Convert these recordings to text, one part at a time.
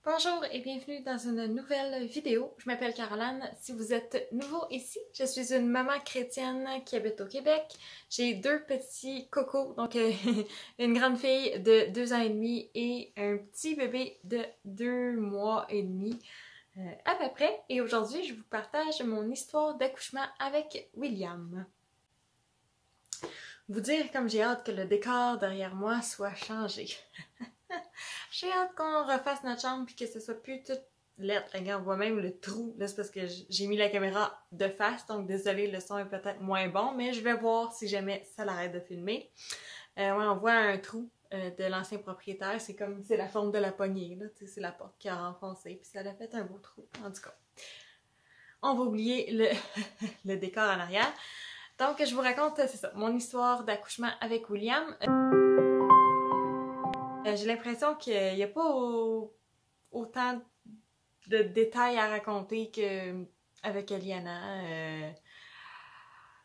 Bonjour et bienvenue dans une nouvelle vidéo. Je m'appelle Caroline. Si vous êtes nouveau ici, je suis une maman chrétienne qui habite au Québec. J'ai deux petits cocos, donc une grande fille de 2 ans et demi et un petit bébé de 2 mois et demi à peu près. Et aujourd'hui, je vous partage mon histoire d'accouchement avec William. Vous dire comme j'ai hâte que le décor derrière moi soit changé. J'ai hâte qu'on refasse notre chambre puis que ce soit plus tout lettre. Regarde, on voit même le trou. Là, c'est parce que j'ai mis la caméra de face, donc désolé, le son est peut-être moins bon, mais je vais voir si jamais ça l'arrête de filmer. Ouais, on voit un trou de l'ancien propriétaire. C'est comme, c'est la forme de la poignée, là. C'est la porte qui a renfoncé, puis ça a fait un beau trou. En tout cas, on va oublier le décor en arrière. Donc, je vous raconte, c'est ça, mon histoire d'accouchement avec William. J'ai l'impression qu'il n'y a pas autant de détails à raconter qu'avec Eliana.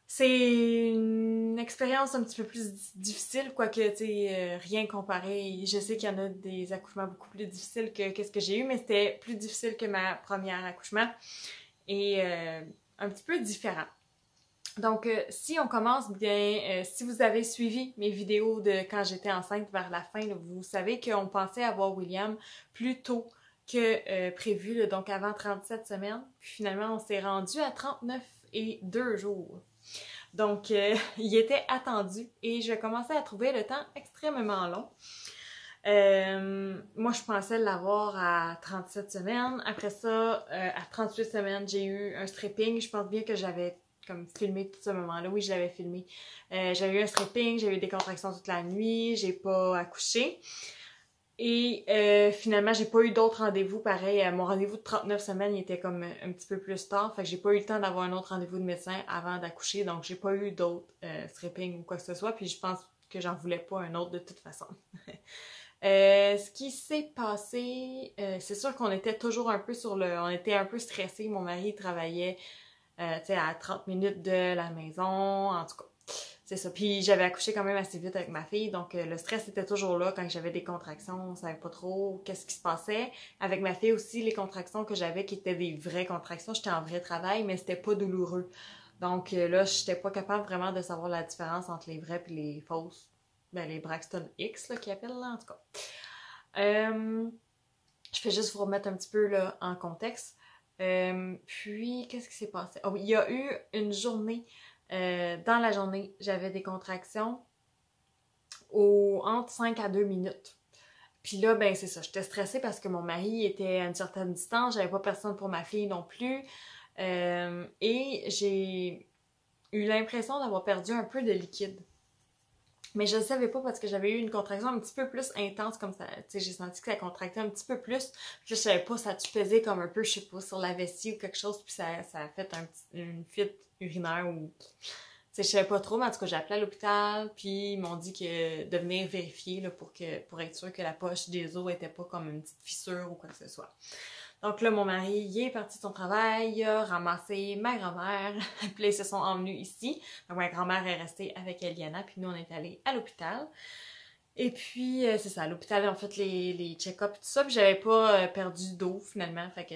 C'est une expérience un petit peu plus difficile, quoique, tu sais, rien comparé. Je sais qu'il y en a des accouchements beaucoup plus difficiles que ce que j'ai eu, mais c'était plus difficile que ma première accouchement et un petit peu différent. Donc, si on commence bien, si vous avez suivi mes vidéos de quand j'étais enceinte vers la fin, là, vous savez qu'on pensait avoir William plus tôt que prévu, là, donc avant 37 semaines. Puis finalement, on s'est rendu à 39 et 2 jours. Donc, il était attendu et je commençais à trouver le temps extrêmement long. Moi, je pensais l'avoir à 37 semaines. Après ça, à 38 semaines, j'ai eu un stripping. Je pense bien que j'avais comme filmé tout ce moment-là. Oui, je l'avais filmé. J'avais eu un stripping, j'ai eu des contractions toute la nuit, j'ai pas accouché. Et finalement, j'ai pas eu d'autres rendez-vous. Pareil, mon rendez-vous de 39 semaines, il était comme un petit peu plus tard. Fait que j'ai pas eu le temps d'avoir un autre rendez-vous de médecin avant d'accoucher. Donc, j'ai pas eu d'autres stripping ou quoi que ce soit. Puis je pense que j'en voulais pas un autre de toute façon. Ce qui s'est passé, c'est sûr qu'on était toujours un peu on était un peu stressés. Mon mari travaillait tu sais, à 30 minutes de la maison, en tout cas, c'est ça. Puis j'avais accouché quand même assez vite avec ma fille, donc le stress était toujours là quand j'avais des contractions, on savait pas trop qu'est-ce qui se passait. Avec ma fille aussi, les contractions que j'avais qui étaient des vraies contractions, j'étais en vrai travail, mais c'était pas douloureux. Donc là, j'étais pas capable vraiment de savoir la différence entre les vraies et les fausses. Ben, les Braxton X, là, qu'ils appellent, là, en tout cas. Je vais juste vous remettre un petit peu, là, en contexte. Puis, qu'est-ce qui s'est passé? Oh, il y a eu une journée, dans la journée, j'avais des contractions entre 5 à 2 minutes. Puis là, ben c'est ça, j'étais stressée parce que mon mari était à une certaine distance, j'avais pas personne pour ma fille non plus. Et j'ai eu l'impression d'avoir perdu un peu de liquide. Mais je le savais pas parce que j'avais eu une contraction un petit peu plus intense comme ça. Tu sais, j'ai senti que ça contractait un petit peu plus. Puis je savais pas, ça a-tu pesé comme un peu, je sais pas, sur la vessie ou quelque chose. Puis ça a fait une fuite urinaire ou... Tu sais, je savais pas trop, mais en tout cas, j'ai appelé à l'hôpital. Puis ils m'ont dit que de venir vérifier là, pour être sûr que la poche des os était pas comme une petite fissure ou quoi que ce soit. Donc là, mon mari, il est parti de son travail, il a ramassé ma grand-mère, puis là, ils se sont emmenés ici. Donc ma grand-mère est restée avec Eliana, puis nous, on est allés à l'hôpital. Et puis, c'est ça, à l'hôpital, on fait les check-ups et tout ça, puis j'avais pas perdu d'eau, finalement, fait que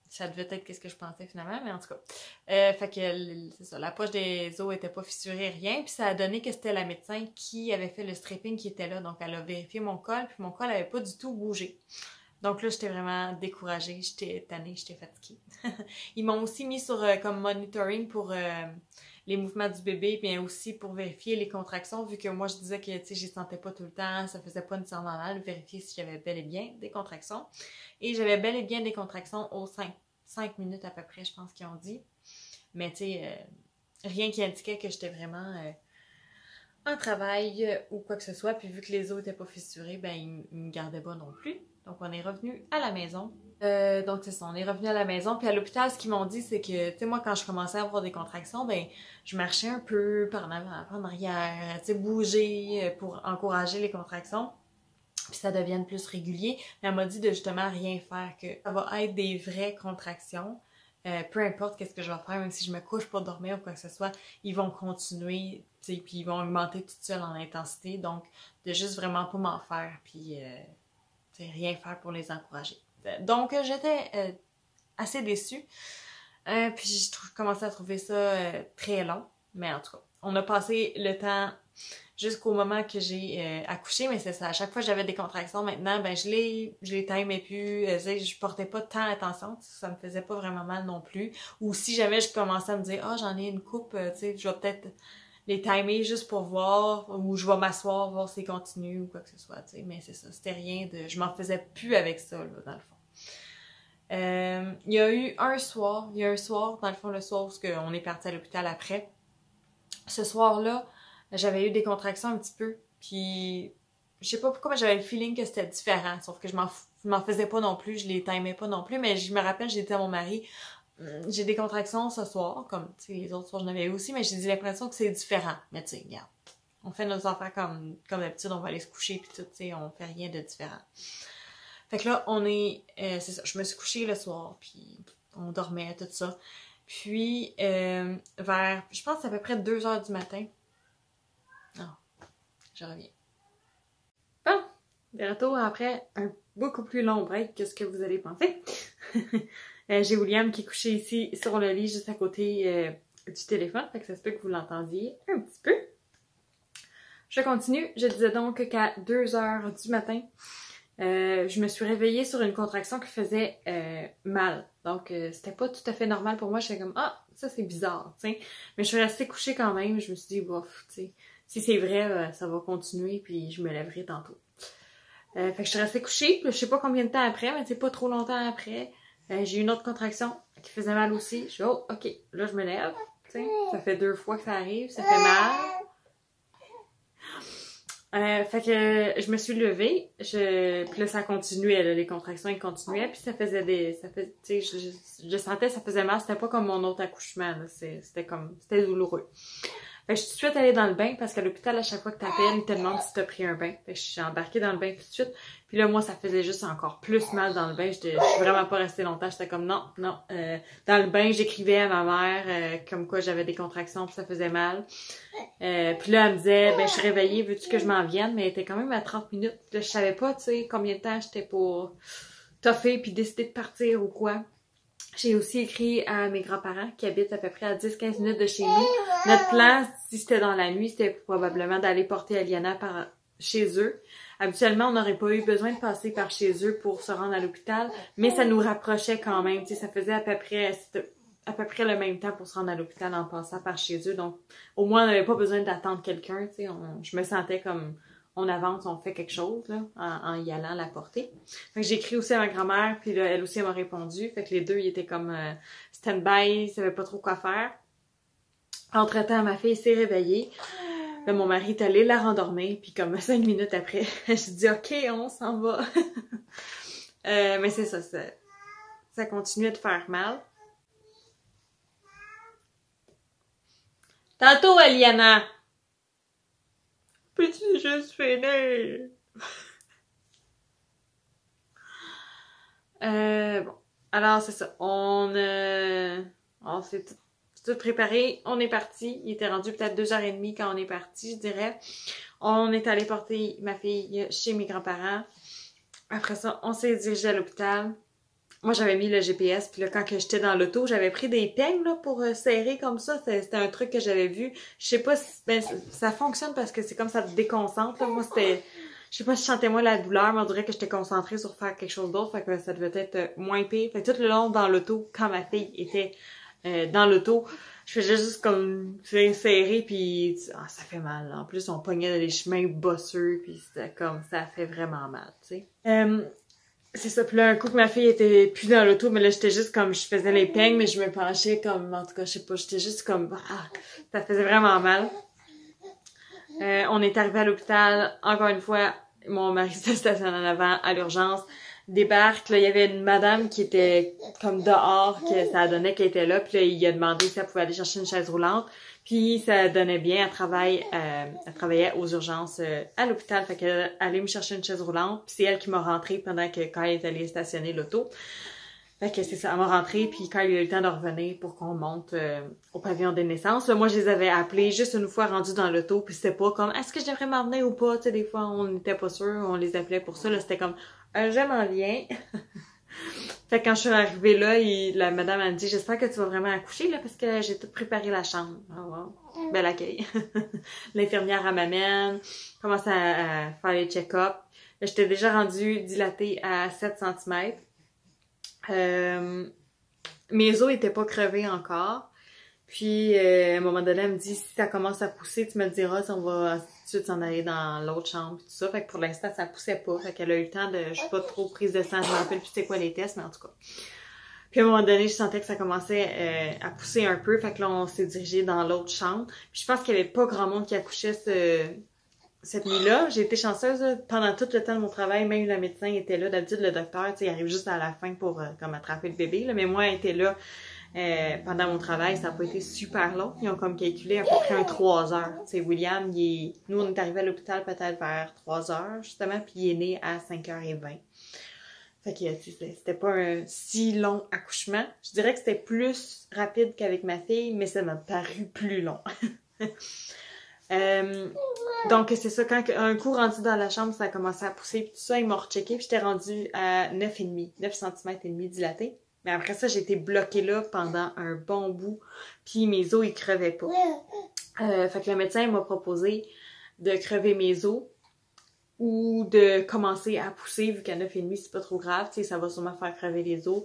ça devait être qu'est-ce que je pensais, finalement, mais en tout cas. Fait que, c'est ça, la poche des os était pas fissurée, rien, puis ça a donné que c'était la médecin qui avait fait le stripping qui était là, donc elle a vérifié mon col, puis mon col avait pas du tout bougé. Donc là, j'étais vraiment découragée, j'étais tannée, j'étais fatiguée. Ils m'ont aussi mis sur comme monitoring pour les mouvements du bébé, puis aussi pour vérifier les contractions, vu que moi je disais que tu sais, j'y sentais pas tout le temps, ça faisait pas nécessairement mal, vérifier si j'avais bel et bien des contractions. Et j'avais bel et bien des contractions aux 5 minutes à peu près, je pense qu'ils ont dit. Mais tu sais, rien qui indiquait que j'étais vraiment en travail ou quoi que ce soit, puis vu que les os étaient pas fissurés, ben ils me gardaient pas non plus. Donc, on est revenu à la maison. Donc, c'est ça, on est revenu à la maison. Puis à l'hôpital, ce qu'ils m'ont dit, c'est que, tu sais, moi, quand je commençais à avoir des contractions, ben, je marchais un peu par en avant, par en arrière, tu sais, bouger pour encourager les contractions. Puis ça devienne plus régulier. Mais elle m'a dit de justement rien faire, que ça va être des vraies contractions. Peu importe qu'est-ce que je vais faire, même si je me couche pour dormir ou quoi que ce soit, ils vont continuer, tu sais, puis ils vont augmenter tout seul en intensité. Donc, de juste vraiment pas m'en faire, puis... rien faire pour les encourager. Donc, j'étais assez déçue. Puis, je commençais à trouver ça très long. Mais en tout cas, on a passé le temps jusqu'au moment que j'ai accouché, mais c'est ça. À chaque fois que j'avais des contractions, maintenant, ben je les timais plus. Je portais pas tant attention. Ça me faisait pas vraiment mal non plus. Ou si jamais je commençais à me dire, ah, j'en ai une coupe, tu sais, je vais peut-être les timer juste pour voir, ou je vais m'asseoir, voir si continue ou quoi que ce soit, tu sais. Mais c'est ça, c'était rien de... Je m'en faisais plus avec ça, là, dans le fond. Il y a eu un soir, dans le fond, le soir où on est parti à l'hôpital après. Ce soir-là, j'avais eu des contractions un petit peu, puis je sais pas pourquoi, mais j'avais le feeling que c'était différent, sauf que je m'en faisais pas non plus, je les timais pas non plus, mais je me rappelle, j'ai dit à mon mari, j'ai des contractions ce soir, comme, tu sais, les autres soirs, j'en avais eu aussi, mais j'ai dit l'impression que c'est différent. Mais tu sais, regarde, on fait nos affaires comme d'habitude, on va aller se coucher, puis tout, tu sais, on fait rien de différent. Fait que là, c'est ça, je me suis couchée le soir, puis on dormait, tout ça. Puis, je pense que c'est à peu près 2 heures du matin. Non, je reviens. Bon, de retour après un beaucoup plus long break que ce que vous allez penser. J'ai William qui est couché ici sur le lit, juste à côté du téléphone, fait que ça se peut que vous l'entendiez un petit peu. Je continue, je disais donc qu'à 2 heures du matin, je me suis réveillée sur une contraction qui faisait mal. Donc, c'était pas tout à fait normal pour moi. J'étais comme, ah, ça c'est bizarre, tu sais. Mais je suis restée couchée quand même. Je me suis dit, bof, tu sais, si c'est vrai, ça va continuer, puis je me lèverai tantôt. Fait que je suis restée couchée. Je sais pas combien de temps après, mais c'est pas trop longtemps après. J'ai eu une autre contraction qui faisait mal aussi. Je dis, oh, ok, là je me lève, tu sais. Ça fait 2 fois que ça arrive, ça fait mal. Fait que je me suis levée, puis là ça continuait, là, les contractions elles continuaient, puis tu sais, je sentais ça faisait mal, c'était pas comme mon autre accouchement, là, c'était douloureux. Fait que je suis tout de suite allée dans le bain, parce qu'à l'hôpital, à chaque fois que t'appelles, ils te demandent si t'as pris un bain. Fait que je suis embarquée dans le bain tout de suite. Puis là, moi, ça faisait juste encore plus mal dans le bain. Je suis vraiment pas restée longtemps. J'étais comme, non. Dans le bain, j'écrivais à ma mère comme quoi j'avais des contractions, puis ça faisait mal. Puis là, elle me disait, ben je suis réveillée, veux-tu que je m'en vienne? Mais elle était quand même à 30 minutes. Là, je savais pas, tu sais, combien de temps j'étais pour toffer puis décider de partir ou quoi. J'ai aussi écrit à mes grands-parents qui habitent à peu près à 10-15 minutes de chez nous. Notre plan, si c'était dans la nuit, c'était probablement d'aller porter Aliana chez eux. Habituellement, on n'aurait pas eu besoin de passer par chez eux pour se rendre à l'hôpital, mais ça nous rapprochait quand même. Tu sais, ça faisait à peu près le même temps pour se rendre à l'hôpital en passant par chez eux. Donc, au moins, on n'avait pas besoin d'attendre quelqu'un. Tu sais, je me sentais comme... On avance, on fait quelque chose là, en y allant la porter. Fait que j'ai écrit aussi à ma grand-mère, puis là, elle aussi elle m'a répondu. Fait que les deux, ils étaient comme stand-by, ils savaient pas trop quoi faire. Entre-temps, ma fille s'est réveillée. Là, mon mari est allé la rendormir, puis comme 5 minutes après, j'ai dit « Ok, on s'en va. » Mais c'est ça continuait de faire mal. Tantôt, Aliana! Peux-tu juste finir? Bon. Alors, c'est ça. On s'est tout préparé. On est parti. Il était rendu peut-être 2h30 quand on est parti, je dirais. On est allé porter ma fille chez mes grands-parents. Après ça, on s'est dirigé à l'hôpital. Moi, j'avais mis le GPS, puis là, quand j'étais dans l'auto, j'avais pris des peignes là, pour serrer comme ça. C'était un truc que j'avais vu. Je sais pas si ça fonctionne parce que c'est comme ça te déconcentre. Là. Moi, je sais pas si je sentais moins la douleur, mais on dirait que j'étais concentrée sur faire quelque chose d'autre. Fait que ça devait être moins pire. Fait que tout le long dans l'auto, quand ma fille était dans l'auto, je faisais juste comme serrer, puis ça fait mal. Là. En plus, on pognait dans les chemins bosseux, puis c'était comme ça fait vraiment mal, tu sais. C'est ça, puis là, un coup que ma fille était plus dans l'auto, mais là, j'étais juste comme, je faisais les peignes, mais je me penchais comme, en tout cas, je sais pas, j'étais juste comme, ça faisait vraiment mal. On est arrivé à l'hôpital, encore une fois, mon mari se stationne en avant, à l'urgence, débarque, là, il y avait une madame qui était comme dehors, que ça donnait qu'elle était là, puis là, il a demandé si elle pouvait aller chercher une chaise roulante, puis ça donnait bien, elle travaillait aux urgences à l'hôpital, fait qu'elle allait me chercher une chaise roulante, puis c'est elle qui m'a rentrée quand elle est allée stationner l'auto. Fait que c'est ça, elle m'a rentrée, puis quand il a eu le temps de revenir pour qu'on monte au pavillon des naissances, là, moi je les avais appelés juste une fois rendus dans l'auto, puis c'était pas comme est-ce que je devrais m'en venir ou pas, tu sais, des fois on n'était pas sûr, on les appelait pour ça, là c'était comme je m'en viens. Fait que quand je suis arrivée là, la madame a dit « J'espère que tu vas vraiment accoucher, là, parce que j'ai tout préparé la chambre. » Oh, wow. Bel accueil. L'infirmière, elle m'amène, commence à faire les check-ups. J'étais déjà rendue dilatée à 7 cm. Mes os étaient pas crevés encore. Puis, à un moment donné, elle me dit, si ça commence à pousser, tu me le diras, on va tout de suite s'en aller dans l'autre chambre, tout ça. Fait que pour l'instant, ça poussait pas. Fait qu'elle a eu le temps de, je suis pas trop prise de sang, je me rappelle plus c'est quoi les tests, mais en tout cas. Puis, à un moment donné, je sentais que ça commençait à pousser un peu. Fait que là, on s'est dirigé dans l'autre chambre. Puis, je pense qu'il y avait pas grand monde qui accouchait cette nuit-là. J'ai été chanceuse, là, pendant tout le temps de mon travail, même le médecin était là. D'habitude, le docteur, tu sais, il arrive juste à la fin pour comme attraper le bébé, là. Mais moi, elle était là pendant mon travail. Ça n'a pas été super long. Ils ont comme calculé à peu près 3 heures. Tu sais, William, nous, on est arrivé à l'hôpital peut-être vers 3 heures, justement, puis il est né à 5h20. Fait que c'était pas un si long accouchement. Je dirais que c'était plus rapide qu'avec ma fille, mais ça m'a paru plus long. Donc c'est ça, quand un coup rendu dans la chambre, ça a commencé à pousser, puis tout ça, ils m'ont rechecké, puis j'étais rendue à 9 cm et demi dilaté. Mais après ça, j'ai été bloquée là pendant un bon bout, puis mes os, ils crevaient pas. Fait que le médecin m'a proposé de crever mes os ou de commencer à pousser, vu qu'à 9 et demi, c'est pas trop grave, tu sais, ça va sûrement faire crever les os.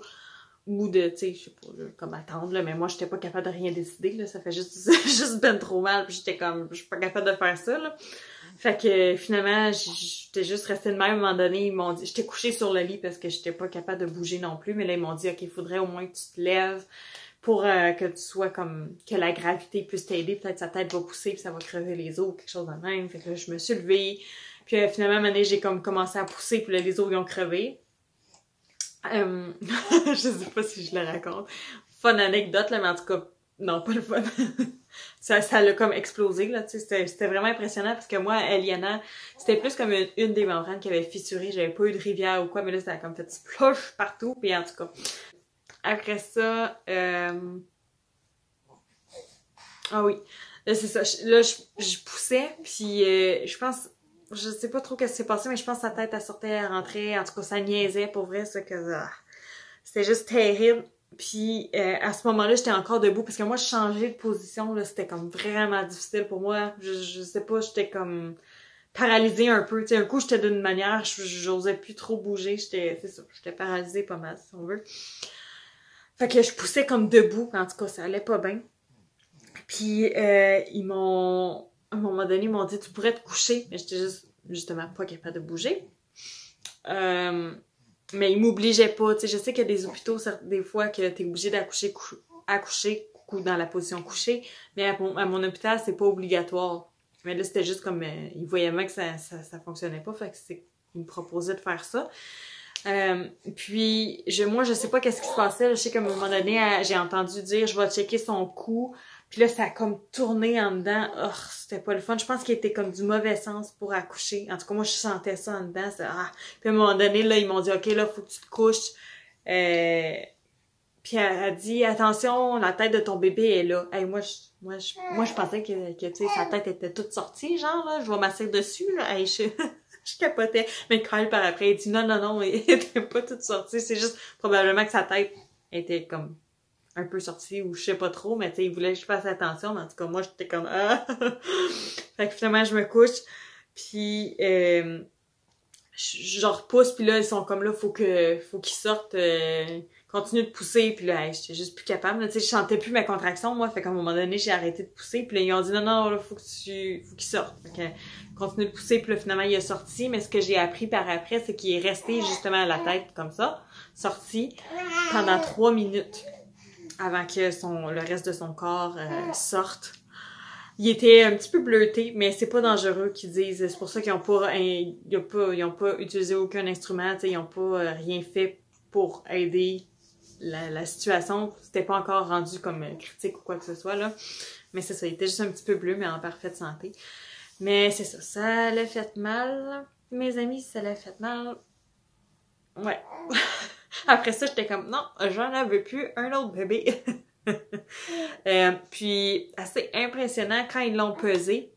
Ou de, tu sais, je sais pas, là, comme attendre, là, mais moi, j'étais pas capable de rien décider, là, ça fait juste ben trop mal, puis j'étais comme, je suis pas capable de faire ça, là. Fait que, finalement, j'étais juste restée de même, à un moment donné, ils m'ont dit, j'étais couchée sur le lit parce que j'étais pas capable de bouger non plus, mais là, ils m'ont dit, OK, il faudrait au moins que tu te lèves pour que tu sois comme, que la gravité puisse t'aider, peut-être sa tête va pousser, puis ça va crever les os, quelque chose de même. Fait que là, je me suis levée, puis finalement, à un moment donné, j'ai comme commencé à pousser, puis là, les os, ils ont crevé. Je sais pas si je le raconte. Fun anecdote, là, mais en tout cas, non, pas le fun. ça l'a comme explosé, là, tu sais, c'était vraiment impressionnant parce que moi, Eliana, c'était plus comme une des membranes qui avait fissuré, j'avais pas eu de rivière ou quoi, mais là, ça a comme fait splosh partout, puis en tout cas. Après ça, ah oui, là, c'est ça, là, je poussais, puis je pense... Je sais pas trop qu'est-ce qui s'est passé, mais je pense que sa tête, elle sortait, elle rentrait. En tout cas, ça niaisait pour vrai, ça que c'était juste terrible. Puis à ce moment-là, j'étais encore debout parce que moi, je changeais de position, là, c'était comme vraiment difficile pour moi. Je sais pas, j'étais comme paralysée un peu. Tu sais, un coup, j'étais d'une manière, j'osais plus trop bouger. C'est ça, j'étais paralysée pas mal, si on veut. Fait que je poussais comme debout, en tout cas, ça allait pas bien. Puis ils m'ont... À un moment donné, ils m'ont dit « Tu pourrais te coucher. » Mais j'étais justement pas capable de bouger. Mais ils m'obligeaient pas. Tu sais, je sais qu'il y a des hôpitaux, des fois, que t'es obligé d'accoucher dans la position couchée. Mais à mon hôpital, c'est pas obligatoire. Mais là, c'était juste comme... ils voyaient bien que ça fonctionnait pas. Fait que ils me proposaient de faire ça. Puis, moi, je sais pas qu'est-ce qui se passait. Là. Je sais qu'à un moment donné, j'ai entendu dire « Je vais checker son cou. » Puis là, ça a comme tourné en dedans. Oh, c'était pas le fun. Je pense qu'il était comme du mauvais sens pour accoucher. En tout cas, moi, je sentais ça en dedans. Puis à un moment donné, là, ils m'ont dit, OK, là, faut que tu te couches. Puis elle a dit, attention, la tête de ton bébé est là. Hey, moi, je pensais que tu sais, sa tête était toute sortie, genre, là. Je vais m'asseoir dessus, là. Hey, je capotais. Mais Kyle, par après, il dit, non, elle était pas toute sortie. C'est juste probablement que sa tête était comme... un peu sorti ou je sais pas trop, mais tu sais, ils voulaient que je fasse attention, mais en tout cas, moi, j'étais comme, ah! Fait que finalement, je me couche, puis je repousse, puis là, ils sont comme là, faut qu'ils sortent, continue de pousser, puis là, hey, j'étais juste plus capable, tu sais, je sentais plus ma contraction, moi, fait qu'à un moment donné, j'ai arrêté de pousser, puis là, ils ont dit, non, là, faut qu'il sorte, fait que, continue de pousser, puis là, finalement, il est sorti, mais ce que j'ai appris par après, c'est qu'il est resté justement à la tête, comme ça, sorti, pendant 3 minutes. Avant que le reste de son corps sorte. Il était un petit peu bleuté, mais c'est pas dangereux qu'ils disent. C'est pour ça qu'ils ont pas utilisé aucun instrument, ils ont pas rien fait pour aider la situation. C'était pas encore rendu comme critique ou quoi que ce soit, là. Mais c'est ça, il était juste un petit peu bleu, mais en parfaite santé. Mais c'est ça, ça l'a fait mal. Mes amis, ça l'a fait mal. Ouais. Après ça, j'étais comme, non, j'en avais plus un autre bébé. Puis, assez impressionnant quand ils l'ont pesé.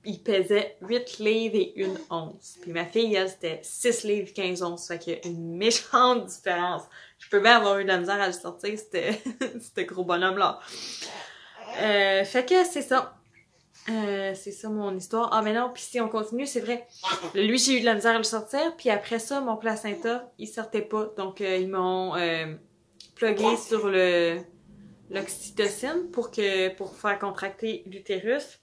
il pesait 8 livres et 1 once. Puis ma fille, elle, c'était 6 livres 15 onces. Fait qu'il y a une méchante différence. Je peux bien avoir eu de la misère à le sortir, ce gros bonhomme-là. Fait que c'est ça. C'est ça mon histoire. Ah mais non, puis si on continue, c'est vrai. Lui, j'ai eu de la misère à le sortir. Puis après ça, mon placenta, il sortait pas. Donc ils m'ont plugué sur l'oxytocine pour faire contracter l'utérus.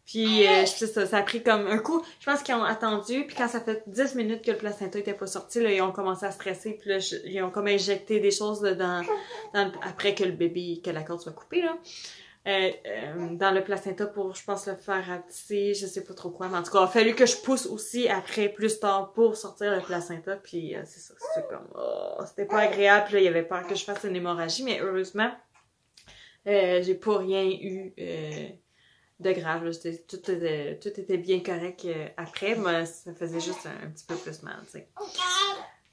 Puis ça a pris comme un coup. Je pense qu'ils ont attendu, puis quand ça fait 10 minutes que le placenta était pas sorti, là, ils ont commencé à stresser, puis là, ils ont comme injecté des choses là, après que la corde soit coupée, là. Dans le placenta pour, je pense, le faire rapetisser, je sais pas trop quoi, mais en tout cas, il a fallu que je pousse aussi après, plus tard, pour sortir le placenta, puis c'est ça, c'est comme, c'était pas agréable, puis là, il y avait peur que je fasse une hémorragie, mais heureusement, j'ai pas rien eu de grave, là. Tout était bien correct après, mais ça faisait juste un petit peu plus mal, tu sais.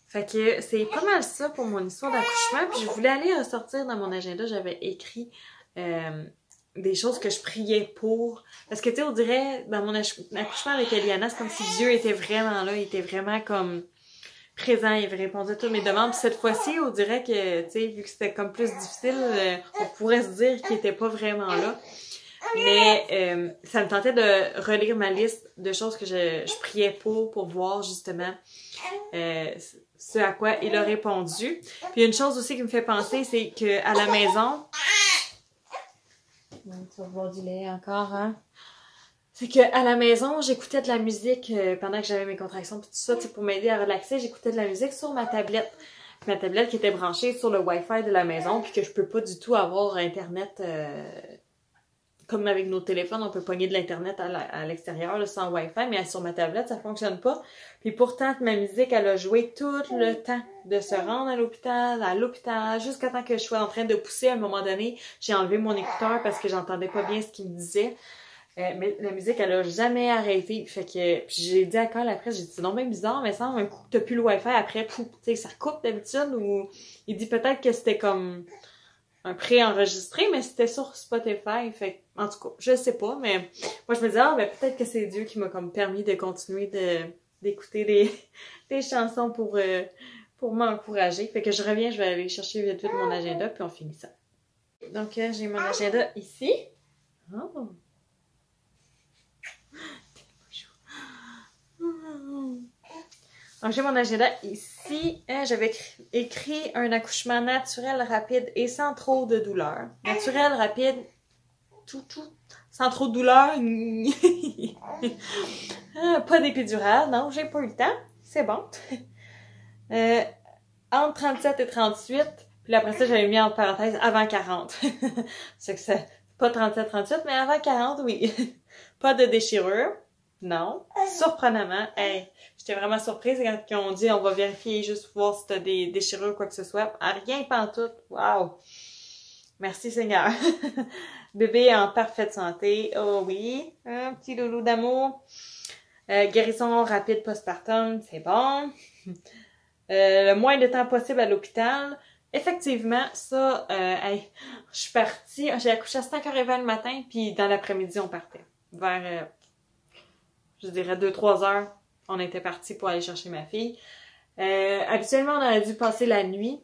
Fait que c'est pas mal ça pour mon histoire d'accouchement, puis je voulais aller ressortir dans mon agenda, j'avais écrit des choses que je priais pour. Parce que, tu sais, on dirait, dans mon accouchement avec Eliana, c'est comme si Dieu était vraiment là, il était vraiment comme présent, il avait répondu à toutes mes demandes. Puis cette fois-ci, on dirait que, tu sais, vu que c'était comme plus difficile, on pourrait se dire qu'il était pas vraiment là. Mais ça me tentait de relire ma liste de choses que je priais pour voir justement ce à quoi il a répondu. Puis une chose aussi qui me fait penser, c'est qu'à la maison... Tu vas boire du lait encore, hein? C'est qu'à la maison, j'écoutais de la musique pendant que j'avais mes contractions puis tout ça, tu sais, pour m'aider à relaxer, j'écoutais de la musique sur ma tablette. Ma tablette qui était branchée sur le Wi-Fi de la maison, puis que je peux pas du tout avoir Internet comme avec nos téléphones, on peut pogner de l'Internet à l'extérieur sans Wi-Fi, mais sur ma tablette, ça fonctionne pas. Puis pourtant, ma musique, elle a joué tout le temps de se rendre à l'hôpital, jusqu'à temps que je sois en train de pousser. À un moment donné, j'ai enlevé mon écouteur parce que j'entendais pas bien ce qu'il me disait. Mais la musique, elle a jamais arrêté. Fait que, puis j'ai dit à Carl après, j'ai dit, c'est non même bizarre, mais ça, un coup que t'as plus le Wi-Fi, après, tu sais, ça coupe d'habitude, ou il dit peut-être que c'était comme un pré-enregistré, mais c'était sur Spotify. Fait en tout cas, je sais pas, mais moi, je me disais, ben, peut-être que c'est Dieu qui m'a comme permis de continuer d'écouter des chansons pour m'encourager. Fait que je reviens, je vais aller chercher vite mon agenda, puis on finit ça. Donc, j'ai mon agenda ici. Oh! Donc, j'ai mon agenda ici. J'avais écrit un accouchement naturel, rapide et sans trop de douleur. Naturel, rapide, tout, sans trop de douleur. Pas d'épidurale, non, j'ai pas eu le temps. C'est bon. Entre 37 et 38. Puis après ça, j'avais mis entre parenthèses avant 40. C'est que c'est pas 37-38, mais avant 40, oui. Pas de déchirure. Non. Surprenamment. Hey, j'étais vraiment surprise quand ils ont dit on va vérifier juste voir si t'as des déchirures ou quoi que ce soit. Rien pantoute. Wow. Merci Seigneur. Bébé est en parfaite santé. Oh oui. Un petit loulou d'amour. Guérison rapide postpartum. C'est bon. Le moins de temps possible à l'hôpital. Effectivement, ça, hey, je suis partie. J'ai accouché à 5h20 le matin, puis dans l'après-midi, on partait. Vers... je dirais 2-3 heures, on était partis pour aller chercher ma fille. Habituellement, on aurait dû passer la nuit.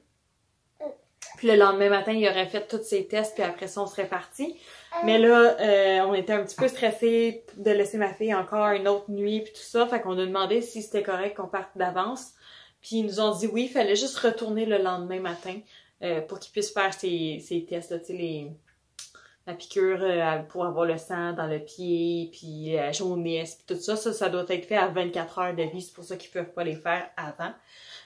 Puis le lendemain matin, il aurait fait tous ses tests, puis après ça, on serait partis. Mais là, on était un petit peu stressés de laisser ma fille encore une autre nuit, puis tout ça. Fait qu'on a demandé si c'était correct qu'on parte d'avance. Puis ils nous ont dit oui, il fallait juste retourner le lendemain matin pour qu'ils puissent faire ces tests, là, tu sais, la piqûre pour avoir le sang dans le pied, puis la jaunisse, puis tout ça. Ça doit être fait à 24 heures de vie. C'est pour ça qu'ils peuvent pas les faire avant.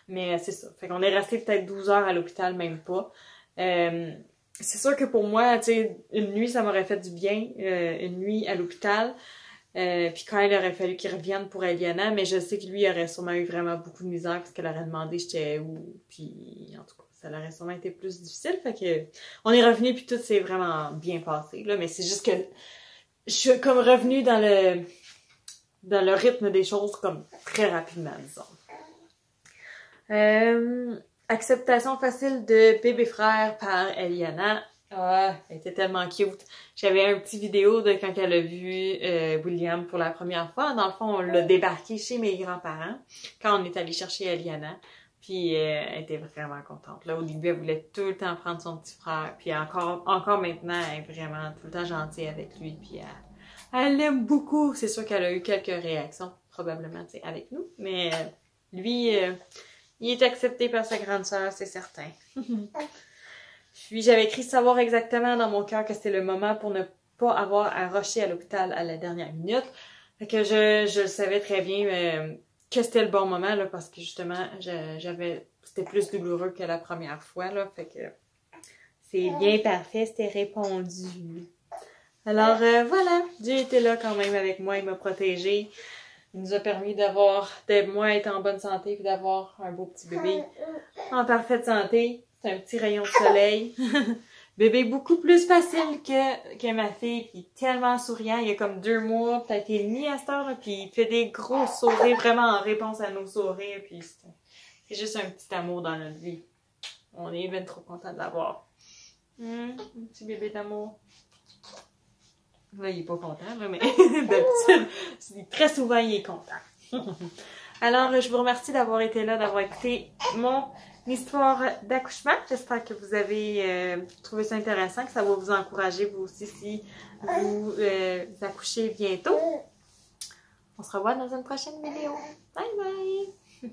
Mais c'est ça. Fait qu'on est resté peut-être 12 heures à l'hôpital, même pas. C'est sûr que pour moi, tu sais, une nuit, ça m'aurait fait du bien. Une nuit à l'hôpital. Puis quand il aurait fallu qu'il revienne pour Eliana, mais je sais que lui aurait sûrement eu vraiment beaucoup de misère parce qu'elle aurait demandé j'étais où. Puis en tout cas, ça aurait sûrement été plus difficile. Fait que on est revenu puis tout s'est vraiment bien passé. Là, mais c'est juste que je suis comme revenue dans le rythme des choses comme très rapidement, disons. Acceptation facile de bébé frère par Eliana. Ah, elle était tellement cute. J'avais un petit vidéo de quand elle a vu William pour la première fois. Dans le fond, on l'a débarqué chez mes grands-parents quand on est allé chercher Eliana. Puis elle était vraiment contente. Là, au début, elle voulait tout le temps prendre son petit frère. Puis encore maintenant, elle est vraiment tout le temps gentille avec lui. Puis elle l'aime beaucoup. C'est sûr qu'elle a eu quelques réactions, probablement, tu sais, avec nous. Mais lui, il est accepté par sa grande sœur, c'est certain. Puis j'avais écrit savoir exactement dans mon cœur que c'était le moment pour ne pas avoir à rusher à l'hôpital à la dernière minute. Fait que je le savais très bien que c'était le bon moment, là, parce que justement, c'était plus douloureux que la première fois, là. Fait que c'est bien parfait, c'était répondu. Alors voilà, Dieu était là quand même avec moi, il m'a protégée. Il nous a permis de moi être en bonne santé puis d'avoir un beau petit bébé en parfaite santé. C'est un petit rayon de soleil. Bébé beaucoup plus facile que ma fille, puis tellement souriant. Il y a comme 2 mois, peut-être et demi à cette heure, là, puis il fait des gros sourires vraiment en réponse à nos sourires, puis c'est juste un petit amour dans notre vie. On est bien trop content de l'avoir. Un petit bébé d'amour. Là, il est pas content, là, mais d'habitude, très souvent, il est content. Alors, je vous remercie d'avoir été là, d'avoir écouté mon histoire d'accouchement. J'espère que vous avez trouvé ça intéressant, que ça va vous encourager, vous aussi, si vous accouchez bientôt. On se revoit dans une prochaine vidéo. Bye bye!